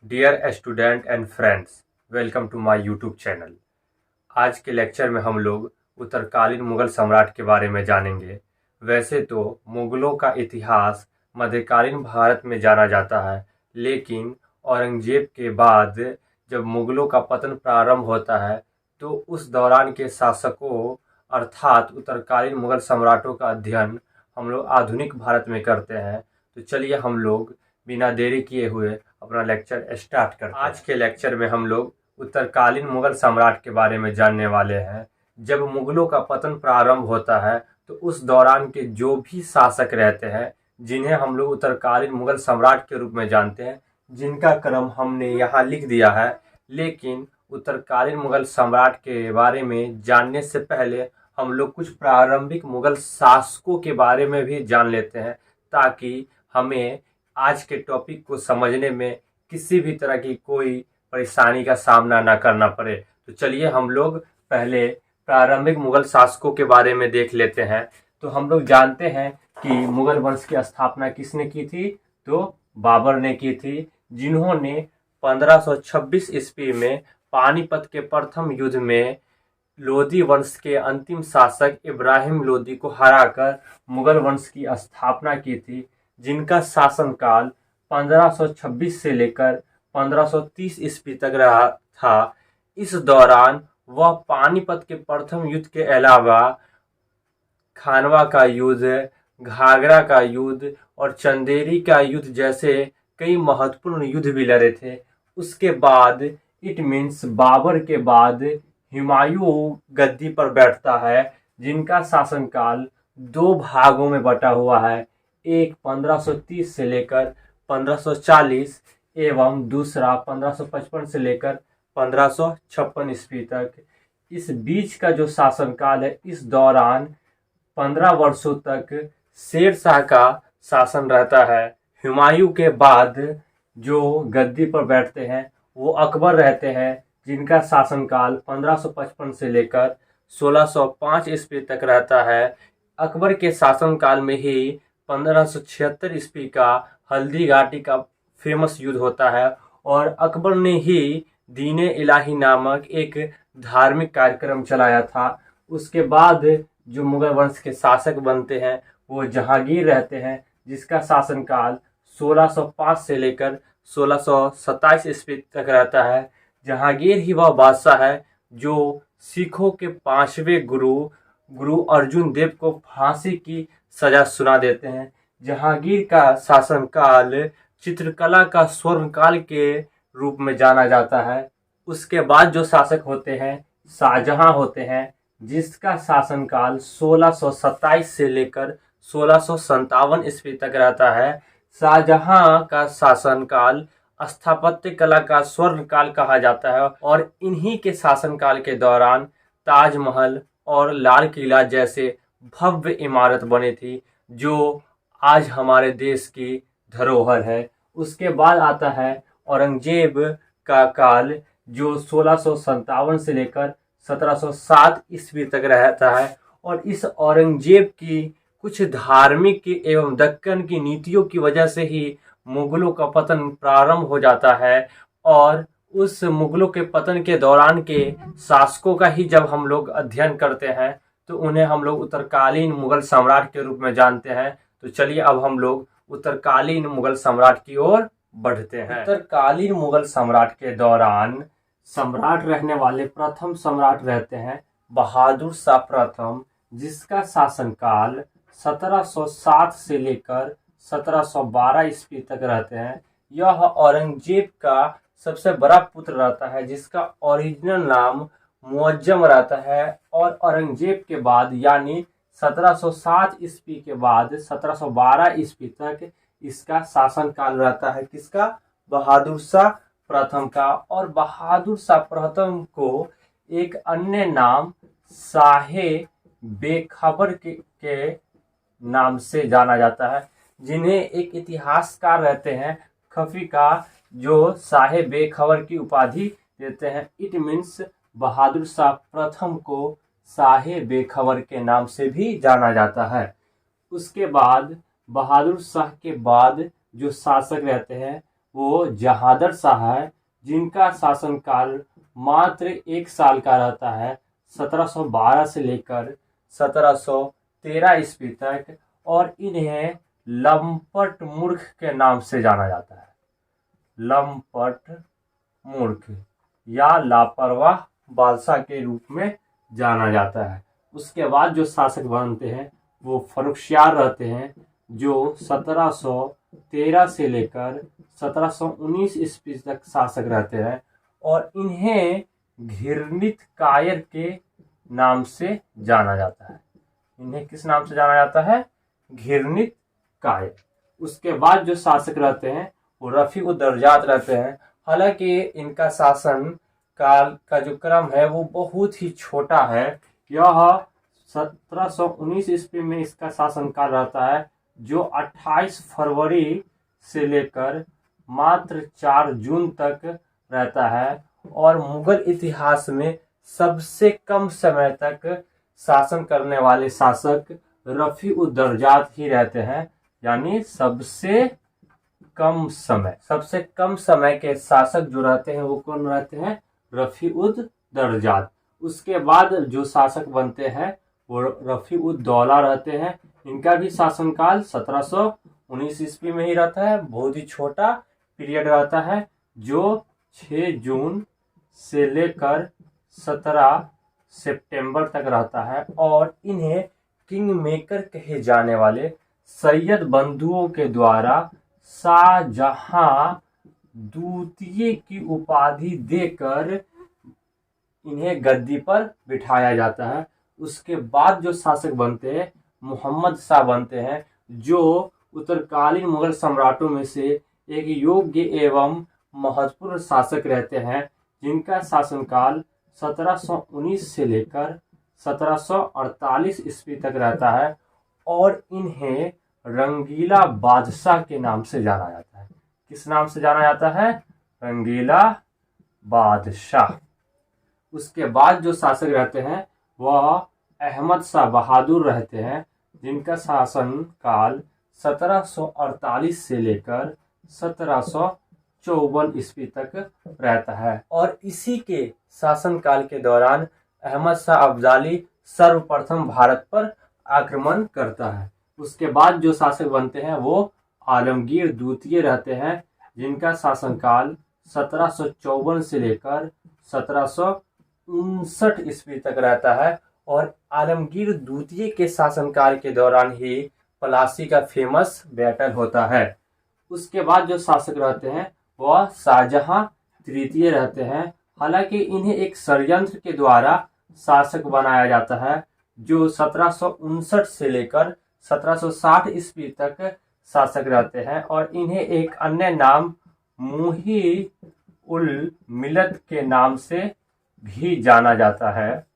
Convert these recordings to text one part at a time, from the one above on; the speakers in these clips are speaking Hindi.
Dear student and friends, welcome to my YouTube channel. आज के लेक्चर में हम लोग उत्तरकालीन मुगल सम्राट के बारे में जानेंगे। वैसे तो मुगलों का इतिहास मध्यकालीन भारत में जाना जाता है, लेकिन औरंगजेब के बाद जब मुगलों का पतन प्रारंभ होता है तो उस दौरान के शासकों अर्थात उत्तरकालीन मुगल सम्राटों का अध्ययन हम लोग आधुनिक भारत में करते हैं। तो चलिए हम लोग बिना देरी किए हुए अपना लेक्चर स्टार्ट करते हैं। आज के लेक्चर में हम लोग उत्तरकालीन मुगल सम्राट के बारे में जानने वाले हैं। जब मुगलों का पतन प्रारंभ होता है तो उस दौरान के जो भी शासक रहते हैं, जिन्हें हम लोग उत्तरकालीन मुगल सम्राट के रूप में जानते हैं, जिनका क्रम हमने यहाँ लिख दिया है। लेकिन उत्तरकालीन मुगल सम्राट के बारे में जानने से पहले हम लोग कुछ प्रारंभिक मुगल शासकों के बारे में भी जान लेते हैं, ताकि हमें आज के टॉपिक को समझने में किसी भी तरह की कोई परेशानी का सामना ना करना पड़े। तो चलिए हम लोग पहले प्रारंभिक मुगल शासकों के बारे में देख लेते हैं। तो हम लोग जानते हैं कि मुगल वंश की स्थापना किसने की थी? तो बाबर ने की थी, जिन्होंने 1526 ईस्वी में पानीपत के प्रथम युद्ध में लोदी वंश के अंतिम शासक इब्राहिम लोदी को हराकर मुगल वंश की स्थापना की थी, जिनका शासनकाल 1526 से लेकर 1530 ईस्वी तक रहा था। इस दौरान वह पानीपत के प्रथम युद्ध के अलावा खानवा का युद्ध, घाघरा का युद्ध और चंदेरी का युद्ध जैसे कई महत्वपूर्ण युद्ध भी लड़े थे। उसके बाद इट मीन्स बाबर के बाद हुमायूं गद्दी पर बैठता है, जिनका शासनकाल दो भागों में बटा हुआ है। एक 1530 से लेकर 1540 एवं दूसरा 1555 से लेकर 1556 ईस्वी तक। इस बीच का जो शासनकाल है, इस दौरान 15 वर्षों तक शेर शाह का शासन रहता है। हुमायूं के बाद जो गद्दी पर बैठते हैं वो अकबर रहते हैं, जिनका शासनकाल 1555 से लेकर 1605 ईस्वी तक रहता है। अकबर के शासनकाल में ही 1576 ईस्वी का हल्दी घाटी का फेमस युद्ध होता है और अकबर ने ही दीने इलाही नामक एक धार्मिक कार्यक्रम चलाया था। उसके बाद जो मुगल वंश के शासक बनते हैं वो जहांगीर रहते हैं, जिसका शासनकाल 1605 से लेकर 1627 ईस्वी तक रहता है। जहांगीर ही वह बादशाह है जो सिखों के 5वें गुरु अर्जुन देव को फांसी की सजा सुना देते हैं। जहांगीर का शासनकाल चित्रकला का स्वर्णकाल के रूप में जाना जाता है। उसके बाद जो शासक होते हैं शाहजहां होते हैं, जिसका शासनकाल 1627 से लेकर 1657 ईस्वी तक रहता है। शाहजहां का शासनकाल स्थापत्य कला का स्वर्णकाल कहा जाता है और इन्हीं के शासनकाल के दौरान ताजमहल और लाल किला जैसे भव्य इमारत बनी थी, जो आज हमारे देश की धरोहर है। उसके बाद आता है औरंगजेब का काल, जो 1657 से लेकर 1707 ईस्वी तक रहता है और इस औरंगजेब की कुछ धार्मिक एवं दक्कन की नीतियों की वजह से ही मुगलों का पतन प्रारंभ हो जाता है। और उस मुगलों के पतन के दौरान के शासकों का ही जब हम लोग अध्ययन करते हैं तो उन्हें हम लोग उत्तरकालीन मुगल सम्राट के रूप में जानते हैं। तो चलिए अब हम लोग उत्तरकालीन मुगल सम्राट की ओर बढ़ते हैं। उत्तरकालीन मुगल सम्राट के दौरान सम्राट रहने वाले प्रथम सम्राट रहते हैं बहादुर शाह प्रथम, जिसका शासनकाल 1707 से लेकर 1712 ईस्वी तक रहते हैं। यह औरंगजेब का सबसे बड़ा पुत्र रहता है, जिसका ओरिजिनल नाम मुअज्जम रहता है और औरंगजेब के बाद यानी 1707 ईस्वी के बाद 1712 ईस्वी तक इसका शासनकाल रहता है। किसका? बहादुर शाह प्रथम का। और बहादुर शाह प्रथम को एक अन्य नाम शाहे बेखबर के नाम से जाना जाता है, जिन्हें एक इतिहासकार रहते हैं खफी का, जो शाहे बेखबर की उपाधि देते हैं। इट मीन्स बहादुर शाह प्रथम को शाहे बेखबर के नाम से भी जाना जाता है। उसके बाद बहादुर शाह के बाद जो शासक रहते हैं वो जहादर शाह है, जिनका शासनकाल मात्र 1 साल का रहता है, 1712 से लेकर 1713 ईस्वी तक। और इन्हें लंपट मूर्ख के नाम से जाना जाता है, लंपट मूर्ख या लापरवाह बादशाह के रूप में जाना जाता है। उसके बाद जो शासक बनते हैं वो फर्रुखसियार रहते हैं, जो 1713 से लेकर 1719 ईस्वी तक शासक रहते हैं। और इन्हें घृणित कायर के नाम से जाना जाता है। इन्हें किस नाम से जाना जाता है? घृणित कायर। उसके बाद जो शासक रहते हैं वो रफी-उद-दर्जात रहते हैं। हालांकि इनका शासन काल का जो क्रम है वो बहुत ही छोटा है। यह 1719 ईस्वी में इसका शासनकाल रहता है, जो 28 फरवरी से लेकर मात्र 4 जून तक रहता है। और मुगल इतिहास में सबसे कम समय तक शासन करने वाले शासक रफी-उद-दर्जात ही रहते हैं, यानी सबसे कम समय के शासक जो रहते हैं वो कौन रहते हैं? रफी-उद-दर्जात। उसके बाद जो शासक बनते हैं वो रफी-उद-दौला रहते हैं। इनका भी शासनकाल 1719 ईस्वी में ही रहता है, बहुत ही छोटा पीरियड रहता है, जो 6 जून से लेकर 17 सितंबर तक रहता है। और इन्हें किंग मेकर कहे जाने वाले सैयद बंधुओं के द्वारा शाहजहां द्वितीय की उपाधि देकर इन्हें गद्दी पर बिठाया जाता है। उसके बाद जो शासक बनते हैं मोहम्मद शाह बनते हैं, जो उत्तरकालीन मुगल सम्राटों में से एक योग्य एवं महत्वपूर्ण शासक रहते हैं, जिनका शासनकाल 1719 से लेकर 1748 ईस्वी तक रहता है। और इन्हें रंगीला बादशाह के नाम से जाना जाता है। किस नाम से जाना जाता है? रंगीला बादशाह। उसके बाद जो शासक रहते हैं वह अहमद शाह बहादुर रहते हैं, जिनका शासन काल 1748 से लेकर 1754 ईस्वी तक रहता है। और इसी के शासनकाल के दौरान अहमद शाह अब्दाली सर्वप्रथम भारत पर आक्रमण करता है। उसके बाद जो शासक बनते हैं वो आलमगीर द्वितीय रहते हैं, जिनका शासनकाल 1754 से लेकर 1759 ईस्वी तक रहता है। और आलमगीर द्वितीय के शासनकाल के दौरान ही प्लासी का फेमस बैटल होता है। उसके बाद जो शासक रहते हैं वह शाहजहां तृतीय रहते हैं। हालांकि इन्हें एक षड्यंत्र के द्वारा शासक बनाया जाता है, जो 1759 से लेकर 1760 ईस्वी तक शासक रहते हैं। और इन्हें एक अन्य नाम मुही उल मिलत के नाम से भी जाना जाता है।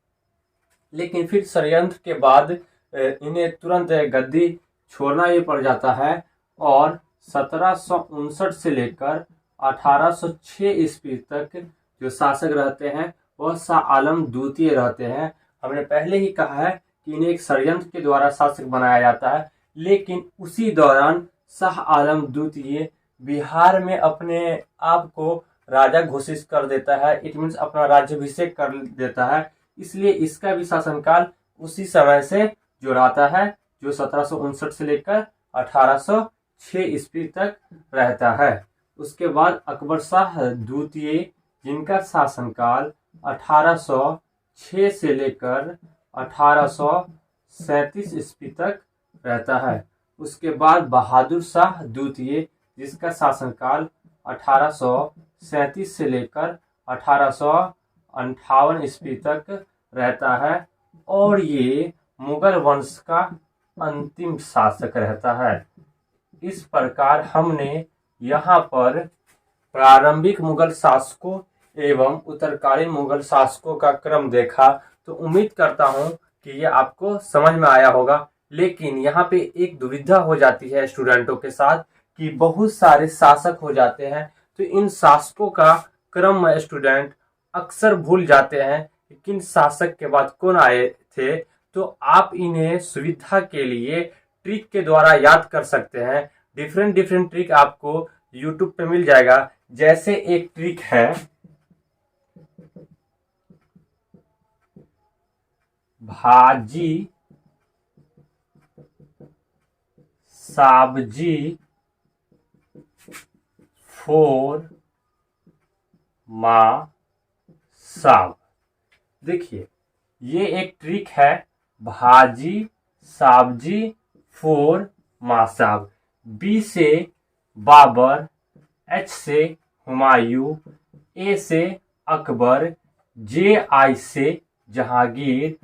लेकिन फिर षड्यंत्र के बाद इन्हें तुरंत गद्दी छोड़ना ही पड़ जाता है। और 1759 से लेकर 1806 ईस्वी तक जो शासक रहते हैं वह शाह आलम द्वितीय रहते हैं। हमने पहले ही कहा है कि इन्हें एक षड्यंत्र के द्वारा शासक बनाया जाता है, लेकिन उसी दौरान शाह आलम द्वितीय बिहार में अपने आप को राजा घोषित कर देता है। इट मीन्स अपना राज्याभिषेक कर देता है। इसलिए इसका भी शासनकाल उसी समय से जुड़ाता है, जो 1759 से लेकर 1806 ईस्वी तक रहता है। उसके बाद अकबर शाह द्वितीय, जिनका शासनकाल 1806 से लेकर 1837 ईस्वी तक रहता है। उसके बाद बहादुर शाह द्वितीय, जिसका शासनकाल 1837 से लेकर 1858 ईस्वी तक रहता है। और ये मुगल वंश का अंतिम शासक रहता है। इस प्रकार हमने यहाँ पर प्रारंभिक मुगल शासकों एवं उत्तरकालीन मुगल शासकों का क्रम देखा, तो उम्मीद करता हूँ कि ये आपको समझ में आया होगा। लेकिन यहाँ पे एक दुविधा हो जाती है स्टूडेंटों के साथ कि बहुत सारे शासक हो जाते हैं, तो इन शासकों का क्रम स्टूडेंट अक्सर भूल जाते हैं कि किन शासक के बाद कौन आए थे। तो आप इन्हें सुविधा के लिए ट्रिक के द्वारा याद कर सकते हैं। डिफरेंट ट्रिक आपको यूट्यूब पे मिल जाएगा। जैसे एक ट्रिक है, भाजी सब्जी फोर माँ साग। देखिए ये एक ट्रिक है, भाजी सब्जी फोर माँ साग। बी से बाबर, एच से हुमायूं, ए से अकबर, जे आई से जहांगीर,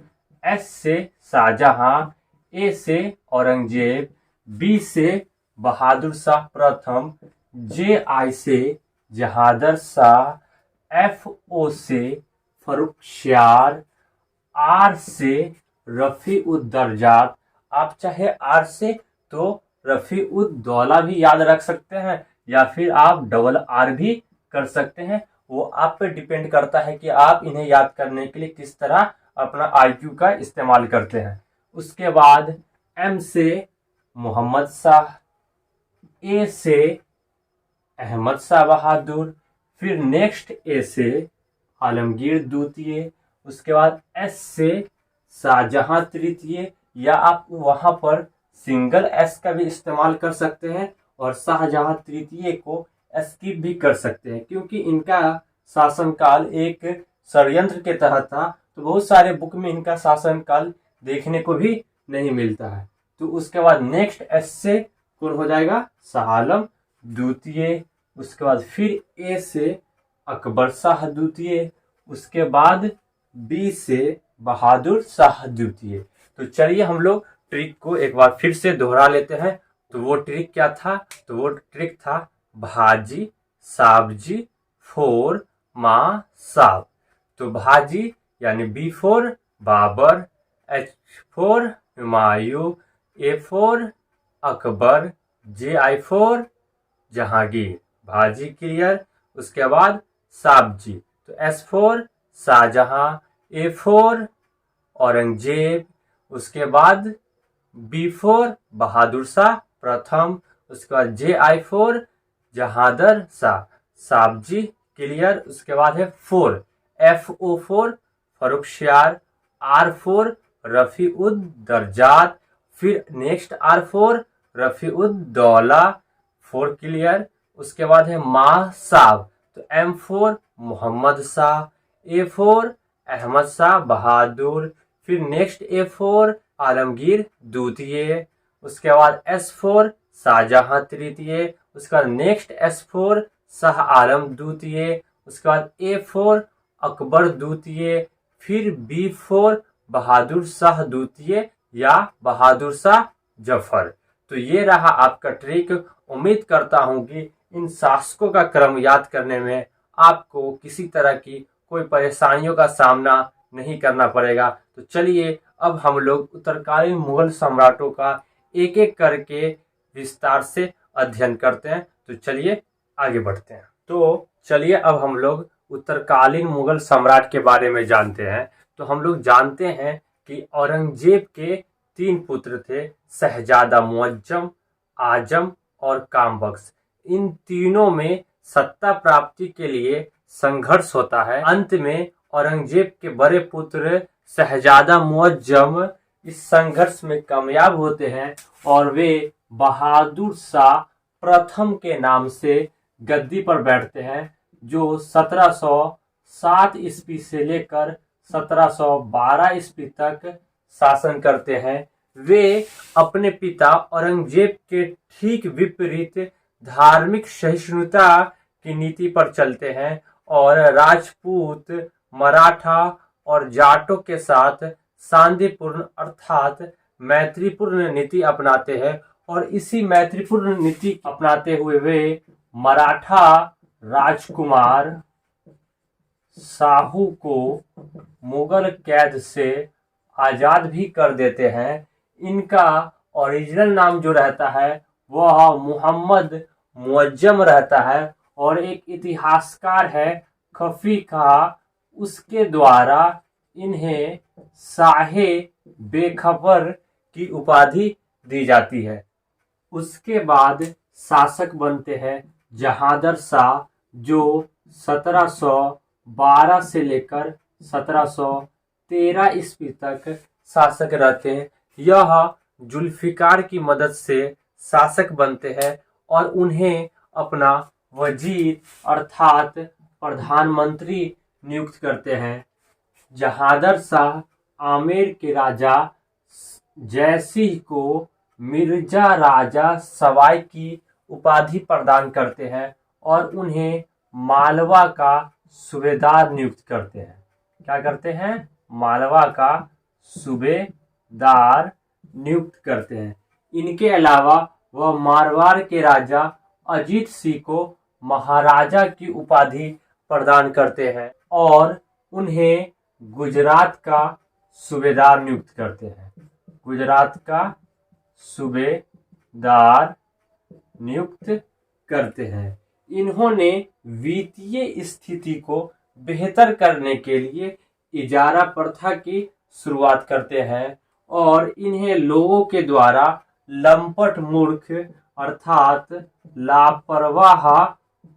एस से शाहजहां, ए से औरंगजेब, बी से बहादुर शाह प्रथम, जे आई से जहादर शाह, एफ ओ से फर्रुखसियार, आर से रफी उद दर्जात। आप चाहे आर से तो रफी उद दौला भी याद रख सकते हैं, या फिर आप डबल आर भी कर सकते हैं। वो आप पे डिपेंड करता है कि आप इन्हें याद करने के लिए किस तरह अपना आईक्यू का इस्तेमाल करते हैं। उसके बाद एम से मोहम्मद शाह, ए से अहमद शाह बहादुर, फिर नेक्स्ट ए से आलमगीर द्वितीय, उसके बाद एस से शाहजहां तृतीय, या आप वहां पर सिंगल एस का भी इस्तेमाल कर सकते हैं और शाहजहां तृतीय को स्किप भी कर सकते हैं, क्योंकि इनका शासनकाल एक षड्यंत्र के तहत था। तो बहुत सारे बुक में इनका शासनकाल देखने को भी नहीं मिलता है। तो उसके बाद नेक्स्ट एस से कौन हो जाएगा, शाह आलम द्वितीय। उसके बाद फिर ए से अकबर शाह द्वितीय, उसके बाद बी से बहादुर शाह द्वितीय। तो चलिए हम लोग ट्रिक को एक बार फिर से दोहरा लेते हैं। तो वो ट्रिक क्या था, तो वो ट्रिक था भाजी सब्जी फोर माँ साग। तो भाजी यानी B four Babur, H four Humayun, A four Akbar, J I four Jahangir. भाजी क्लियर। उसके बाद सब्जी तो S four Shahjahan, A four Aurangzeb, उसके बाद बी फोर बहादुर शाह प्रथम, उसके बाद जे आई फोर जहादर शाह। सब्जी क्लियर। उसके बाद है four, F O four Farrukhsiyar, R four Rafi ud Darajat, फिर next are four Rafi ud Daula, four clear. उसके बाद है माँ साग, तो एम फोर मोहम्मद शाह, ए फोर अहमद शाह बहादुर, फिर नेक्स्ट ए फोर आलमगीर द्वितीय, उसके बाद एस फोर शाहजहां तृतीय, उसके बाद next S four Shah Alam द्वितीय, उसके बाद ए फोर अकबर द्वितीय, फिर बी फोर बहादुर शाह द्वितीय या बहादुर शाह जफर। तो ये रहा आपका ट्रिक। उम्मीद करता हूं कि इन शासकों का क्रम याद करने में आपको किसी तरह की कोई परेशानियों का सामना नहीं करना पड़ेगा। तो चलिए अब हम लोग उत्तरकालीन मुगल सम्राटों का एक एक करके विस्तार से अध्ययन करते हैं। तो चलिए आगे बढ़ते हैं। तो चलिए अब हम लोग उत्तरकालीन मुगल सम्राट के बारे में जानते हैं। तो हम लोग जानते हैं कि औरंगजेब के 3 पुत्र थे, शहजादा मुअज्जम, आजम और कामबख्श। इन तीनों में सत्ता प्राप्ति के लिए संघर्ष होता है। अंत में औरंगजेब के बड़े पुत्र शहजादा मुअज्जम इस संघर्ष में कामयाब होते हैं और वे बहादुर शाह प्रथम के नाम से गद्दी पर बैठते हैं, जो 1707 ईस्वी से लेकर 1712 ईस्वी तक शासन करते हैं। वे अपने पिता औरंगजेब के ठीक विपरीत धार्मिक सहिष्णुता की नीति पर चलते हैं और राजपूत, मराठा और जाटों के साथ शांतिपूर्ण अर्थात मैत्रीपूर्ण नीति अपनाते हैं। और इसी मैत्रीपूर्ण नीति अपनाते हुए वे मराठा राजकुमार शाहू को मुगल कैद से आजाद भी कर देते हैं। इनका ओरिजिनल नाम जो रहता है वह मोहम्मद मुअज्जम रहता है और एक इतिहासकार है खफी खां, उसके द्वारा इन्हें शाहे बेखबर की उपाधि दी जाती है। उसके बाद शासक बनते हैं जहांदर शाह जो 1712 से लेकर 1713 ईस्वी तक शासक रहते हैं। यह जुल्फिकार की मदद से शासक बनते हैं और उन्हें अपना वजीर अर्थात प्रधानमंत्री नियुक्त करते हैं। जहांदर शाह आमेर के राजा जयसिंह को मिर्जा राजा सवाई की उपाधि प्रदान करते हैं और उन्हें मालवा का सूबेदार नियुक्त करते हैं। क्या करते हैं? मालवा का सूबेदार नियुक्त करते हैं। इनके अलावा वह मारवाड़ के राजा अजीत सिंह को महाराजा की उपाधि प्रदान करते हैं और उन्हें गुजरात का सूबेदार नियुक्त करते हैं। गुजरात का सूबेदार नियुक्त करते हैं। इन्होंने वित्तीय स्थिति को बेहतर करने के लिए इजारा प्रथा की शुरुआत करते हैं और इन्हें लोगों के द्वारा लंपट मूर्ख अर्थात लापरवाह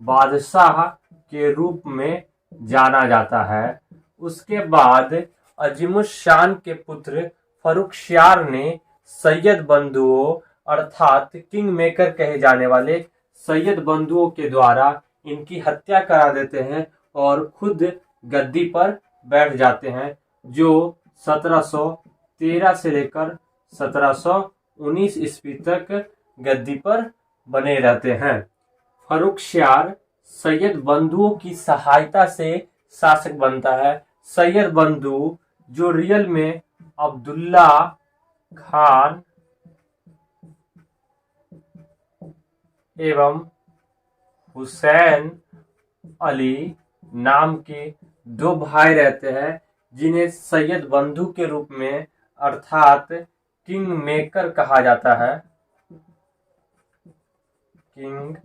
बादशाह के रूप में जाना जाता है। उसके बाद अजीमुशान के पुत्र फर्रुखसियार ने सैयद बंधुओं अर्थात किंग मेकर कहे जाने वाले सैयद बंधुओं के द्वारा इनकी हत्या करा देते हैं और खुद गद्दी पर बैठ जाते हैं, जो 1713 से लेकर 1719 ईस्वी तक गद्दी पर बने रहते हैं। फर्रुखसियार सैयद बंधुओं की सहायता से शासक बनता है। सैयद बंधु जो रियल में अब्दुल्ला खान एवं हुसैन अली नाम के दो भाई रहते हैं, जिन्हें सैयद बंधु के रूप में अर्थात किंग मेकर कहा जाता है। किंग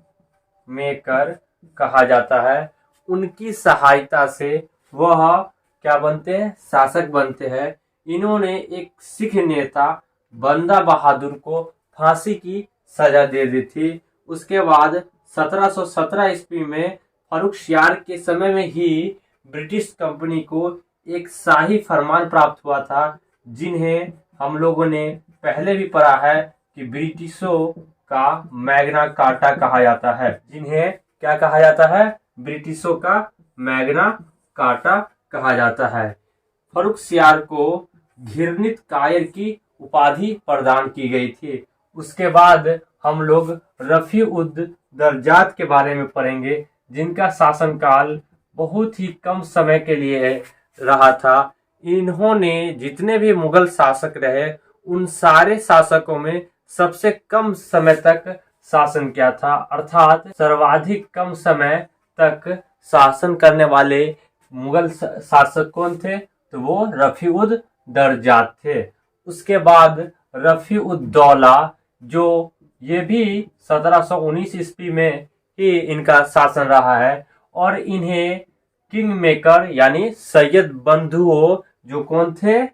मेकर कहा जाता है। उनकी सहायता से वह क्या बनते हैं? शासक बनते हैं। इन्होंने एक सिख नेता बंदा बहादुर को फांसी की सजा दे दी थी। उसके बाद 1717 ईस्वी में फर्रुखसियार के समय में ही ब्रिटिश कंपनी को एक शाही फरमान प्राप्त हुआ था, जिन्हें हम लोगों ने पहले भी पढ़ा है कि ब्रिटिशों का मैग्ना कार्टा कहा जाता है। जिन्हें क्या कहा जाता है? ब्रिटिशों का मैग्ना कार्टा कहा जाता है। फर्रुखसियार को घृणित कायर की उपाधि प्रदान की गई थी। उसके बाद हम लोग रफी उद दरजात के बारे में पढ़ेंगे, जिनका शासनकाल बहुत ही कम समय के लिए रहा था। इन्होंने जितने भी मुगल शासक रहे, उन सारे शासकों में सबसे कम समय तक शासन किया था, अर्थात सर्वाधिक कम समय तक शासन करने वाले मुगल शासक कौन थे? तो वो रफी उद दरजात थे। उसके बाद रफी उद दौला, जो ये भी 1719 ईस्वी में ही इनका शासन रहा है और इन्हें किंग मेकर यानी सैयद बंधुओं जो कौन थे?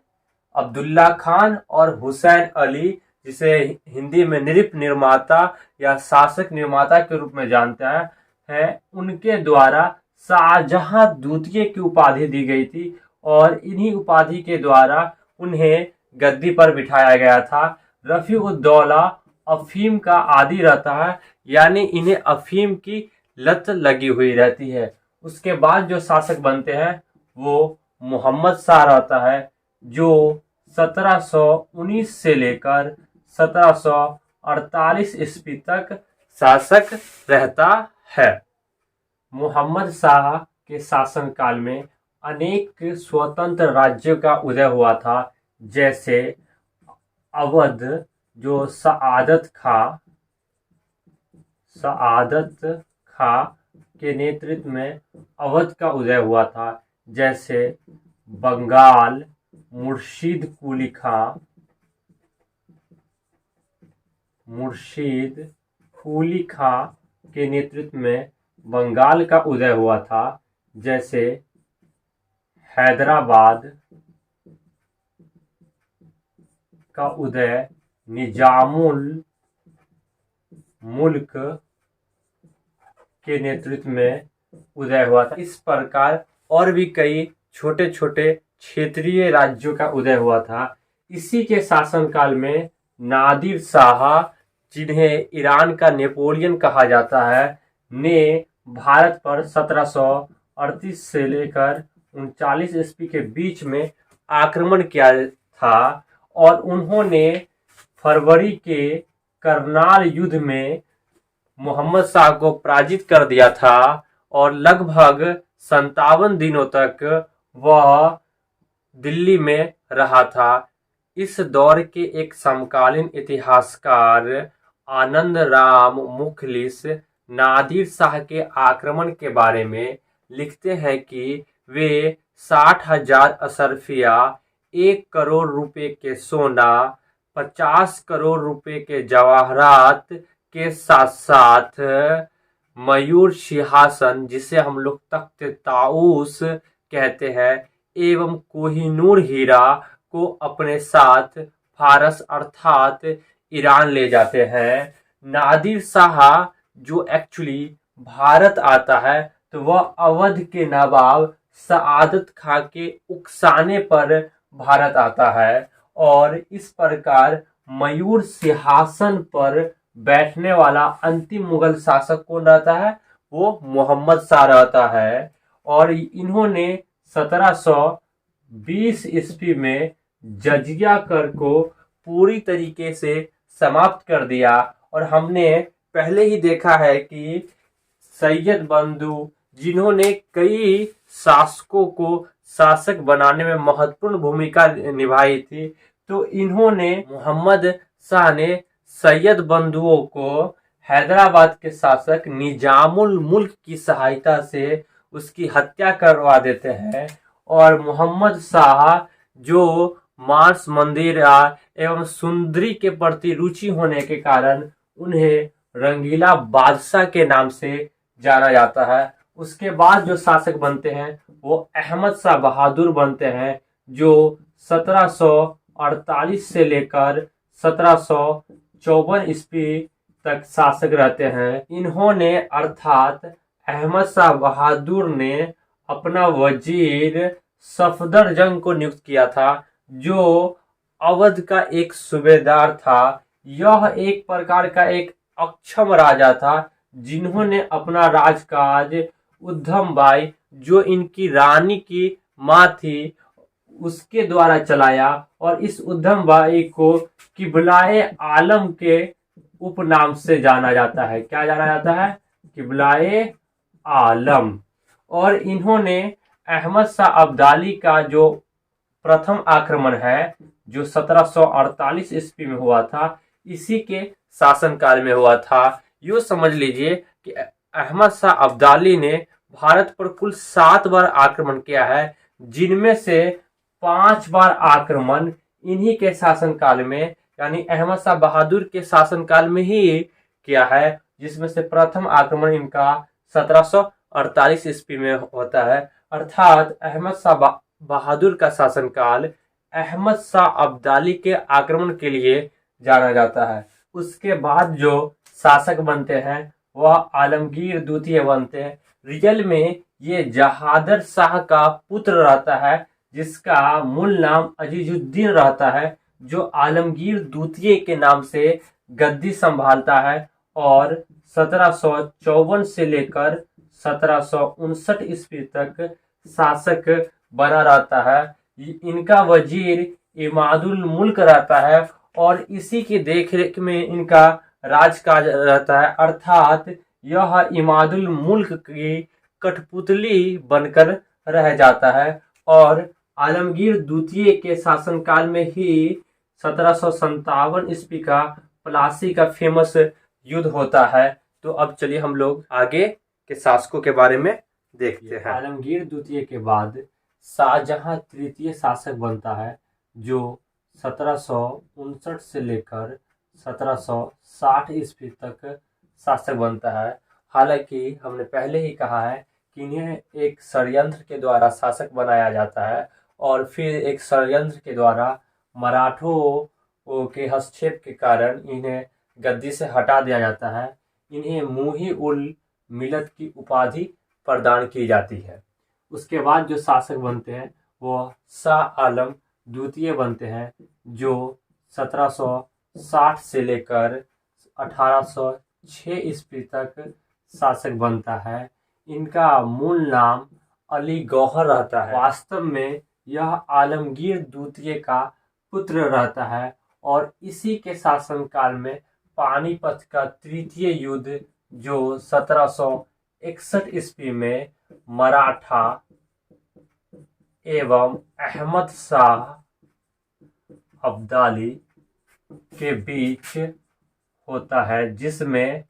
अब्दुल्ला खान और हुसैन अली, जिसे हिंदी में नृप निर्माता या शासक निर्माता के रूप में जानते हैं, उनके द्वारा शाहजहां द्वितीय की उपाधि दी गई थी और इन्हीं उपाधि के द्वारा उन्हें गद्दी पर बिठाया गया था। रफी उद दौला अफीम का आदी रहता है, यानी इन्हें अफीम की लत लगी हुई रहती है। उसके बाद जो शासक बनते हैं वो मोहम्मद शाह रहता है, जो 1719 से लेकर 1748 ईस्वी तक शासक रहता है। मोहम्मद शाह के शासनकाल में अनेक स्वतंत्र राज्यों का उदय हुआ था, जैसे अवध जो सआदत खां के नेतृत्व में अवध का उदय हुआ था, जैसे बंगाल मुर्शीद कुली खां के नेतृत्व में बंगाल का उदय हुआ था, जैसे हैदराबाद का उदय निजामुल मुल्क के नेतृत्व में उदय हुआ था। इस प्रकार और भी कई छोटे छोटे क्षेत्रीय राज्यों का उदय हुआ था। इसी के शासनकाल में नादिर शाह, जिन्हें ईरान का नेपोलियन कहा जाता है, ने भारत पर 1738 से लेकर 39 ईस्वी के बीच में आक्रमण किया था और उन्होंने फरवरी के करनाल युद्ध में मोहम्मद शाह को पराजित कर दिया था और लगभग 57 दिनों तक वह दिल्ली में रहा था। इस दौर के एक समकालीन इतिहासकार आनंद राम मुखलिस नादिर शाह के आक्रमण के बारे में लिखते हैं कि वे 60,000 अशरफिया, 1 करोड़ रुपए के सोना, 50 करोड़ रुपए के जवाहरात के साथ साथ मयूर सिंहासन, जिसे हम लोग तख्त ताऊस कहते हैं, एवं कोहिनूर हीरा को अपने साथ फारस अर्थात ईरान ले जाते हैं। नादिर शाह जो एक्चुअली भारत आता है तो वह अवध के नवाब सआदत खां के उकसाने पर भारत आता है और इस प्रकार मयूर सिंहासन पर बैठने वाला अंतिम मुगल शासक कौन रहता है? वो मोहम्मद शाह रहता है और इन्होंने 1720 ईस्वी में जजिया कर को पूरी तरीके से समाप्त कर दिया। और हमने पहले ही देखा है कि सैयद बंधु, जिन्होंने कई शासकों को शासक बनाने में महत्वपूर्ण भूमिका निभाई थी, तो इन्होंने मोहम्मद शाह ने सैयद बंधुओं को हैदराबाद के शासक निजामुल मुल्क की सहायता से उसकी हत्या करवा देते हैं और मोहम्मद शाह, जो मांस मंदिर एवं सुंदरी के प्रति रुचि होने के कारण उन्हें रंगीला बादशाह के नाम से जाना जाता है। उसके बाद जो शासक बनते हैं वो अहमद शाह बहादुर बनते हैं, जो 1748 से लेकर 1754 ईस्वी तक शासक रहते हैं। इन्होंने अर्थात अहमद शाह बहादुर ने अपना वजीर सफदरजंग को नियुक्त किया था, जो अवध का एक सूबेदार था। यह एक प्रकार का एक अक्षम राजा था, जिन्होंने अपना राजकाज उद्धम बाई, जो इनकी रानी की माँ थी, उसके द्वारा चलाया और इस उद्धम बाई को किबलाए आलम के उपनाम से जाना जाता है। क्या जाना जाता है? किबलाए आलम। और इन्होंने अहमद शाह अब्दाली का जो प्रथम आक्रमण है, जो 1748 ईस्वी में हुआ था, इसी के शासनकाल में हुआ था। यो समझ लीजिए कि अहमद शाह अब्दाली ने भारत पर कुल 7 बार आक्रमण किया है, जिनमें से 5 बार आक्रमण इन्हीं के शासनकाल में, यानी अहमद शाह बहादुर के शासनकाल में ही किया है, जिसमें से प्रथम आक्रमण इनका 1748 ईस्वी में होता है। अर्थात अहमद शाह बहादुर का शासनकाल अहमद शाह अब्दाली के आक्रमण के लिए जाना जाता है। उसके बाद जो शासक बनते हैं वह आलमगीर द्वितीय बनते हैं। रियल में ये जहादर शाह का पुत्र रहता है, जिसका मूल नाम अजीजुद्दीन रहता है, जो आलमगीर द्वितीय के नाम से गद्दी संभालता है और 1754 से लेकर 1759 ईस्वी तक शासक बना रहता है। इनका वजीर इमादुल मुल्क रहता है और इसी की देखरेख में इनका राजकाज रहता है। अर्थात यह इमादुल मुल्क की कठपुतली बनकर रह जाता है और आलमगीर द्वितीय के शासनकाल में ही 1757 ईस्वी का प्लासी का फेमस युद्ध होता है। तो अब चलिए हम लोग आगे के शासकों के बारे में देखते हैं। आलमगीर द्वितीय के बाद शाहजहां तृतीय शासक बनता है, जो 1759 से लेकर 1760 ईस्वी तक शासक बनता है। हालांकि हमने पहले ही कहा है कि इन्हें एक षड्यंत्र के द्वारा शासक बनाया जाता है और फिर एक षड्यंत्र के द्वारा मराठों के हस्तक्षेप के कारण इन्हें गद्दी से हटा दिया जाता है। इन्हें मुही उल मिलत की उपाधि प्रदान की जाती है। उसके बाद जो शासक बनते हैं वो शाह आलम द्वितीय बनते हैं, जो 1760 से लेकर 1806 ईस्वी तक शासक बनता है। इनका मूल नाम अली गौहर रहता है। वास्तव में यह आलमगीर द्वितीय का पुत्र रहता है और इसी के शासनकाल में पानीपत का तृतीय युद्ध, जो 1761 ईस्वी में मराठा एवं अहमद शाह अब्दाली के बीच होता है, जिसमें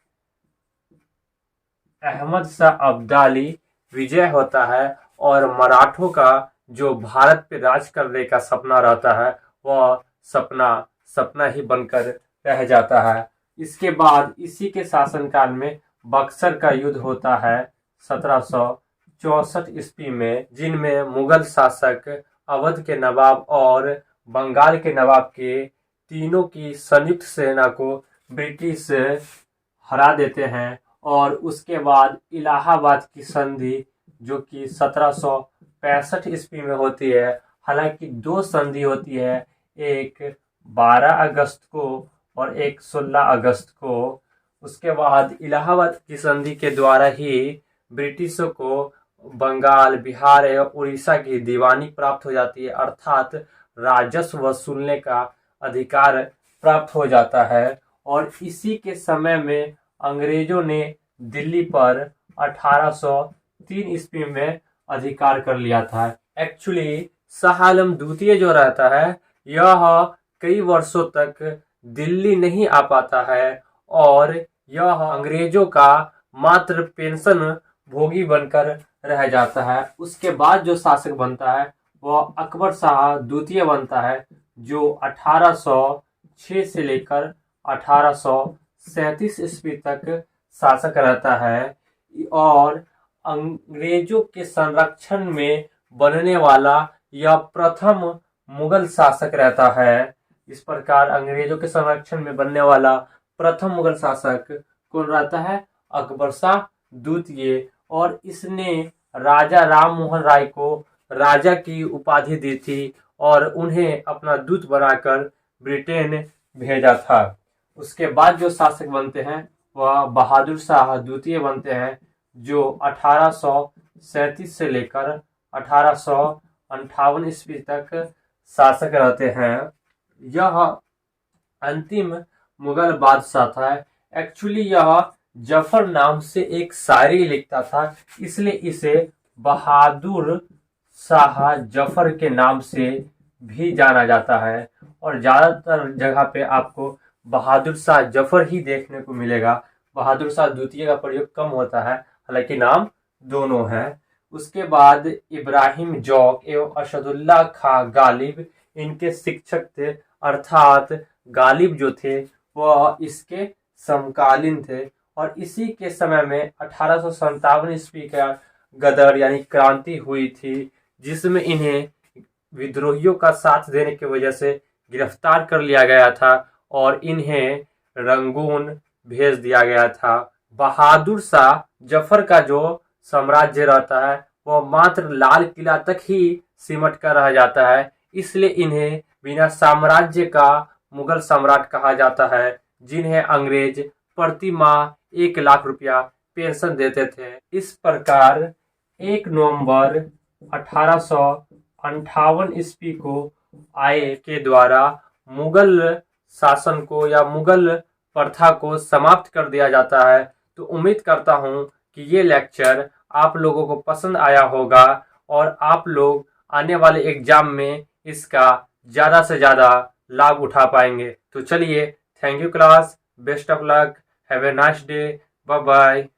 अहमद शाह अब्दाली विजय होता है और मराठों का जो भारत पे राज करने का सपना रहता है वह सपना ही बनकर रह जाता है। इसके बाद इसी के शासनकाल में बक्सर का युद्ध होता है 1764 ईस्वी में, जिनमें मुगल शासक अवध के नवाब और बंगाल के नवाब के तीनों की संयुक्त सेना को ब्रिटिश हरा देते हैं। और उसके बाद इलाहाबाद की संधि, जो कि 1765 ईस्वी में होती है। हालांकि दो संधि होती है, एक 12 अगस्त को और एक 16 अगस्त को। उसके बाद इलाहाबाद की संधि के द्वारा ही ब्रिटिशों को बंगाल, बिहार एवं उड़ीसा की दीवानी प्राप्त हो जाती है, अर्थात राजस्व वसूलने का अधिकार प्राप्त हो जाता है। और इसी के समय में अंग्रेजों ने दिल्ली पर 1803 ईस्वी में अधिकार कर लिया था। एक्चुअली शाह आलम द्वितीय जो रहता है यह कई वर्षों तक दिल्ली नहीं आ पाता है और यह अंग्रेजों का मात्र पेंशन भोगी बनकर रह जाता है। उसके बाद जो शासक बनता है वह अकबर शाह द्वितीय बनता है, जो 1806 से लेकर 1837 ईस्वी तक शासक रहता है और अंग्रेजों के संरक्षण में बनने वाला यह प्रथम मुगल शासक रहता है। इस प्रकार अंग्रेजों के संरक्षण में बनने वाला प्रथम मुगल शासक कौन रहता है? अकबर शाह द्वितीय। और इसने राजा राम मोहन राय को राजा की उपाधि दी थी और उन्हें अपना दूत बनाकर ब्रिटेन भेजा था। उसके बाद जो शासक बनते हैं वह बहादुर शाह द्वितीय बनते हैं, जो 1837 से लेकर 1858 ईस्वी तक शासक रहते हैं। यह अंतिम मुगल बादशाह था। एक्चुअली यह जफर नाम से एक शायरी लिखता था, इसलिए इसे बहादुर शाह जफर के नाम से भी जाना जाता है। और ज्यादातर जगह पे आपको बहादुर शाह जफर ही देखने को मिलेगा। बहादुर शाह द्वितीय का प्रयोग कम होता है, हालांकि नाम दोनों हैं। उसके बाद इब्राहिम जौक एवं असदुल्ला खां गालिब इनके शिक्षक थे, अर्थात गालिब जो थे वह इसके समकालीन थे। और इसी के समय में 1857 ईस्वी का गदर यानी क्रांति हुई थी, जिसमें इन्हें विद्रोहियों का साथ देने की वजह से गिरफ्तार कर लिया गया था और इन्हें रंगून भेज दिया गया था। बहादुर शाह जफर का जो साम्राज्य रहता है वह मात्र लाल किला तक ही सिमट कर रह जाता है, इसलिए इन्हें बिना साम्राज्य का मुगल सम्राट कहा जाता है, जिन्हें अंग्रेज प्रति माह 1 लाख रुपया पेंशन देते थे। इस प्रकार 1 नवंबर 1858 ईस्वी को आय के द्वारा मुगल शासन को या मुगल प्रथा को समाप्त कर दिया जाता है। तो उम्मीद करता हूं कि ये लेक्चर आप लोगों को पसंद आया होगा और आप लोग आने वाले एग्जाम में इसका ज़्यादा से ज़्यादा लाभ उठा पाएंगे। तो चलिए, thank you class, best of luck, have a nice day, bye bye.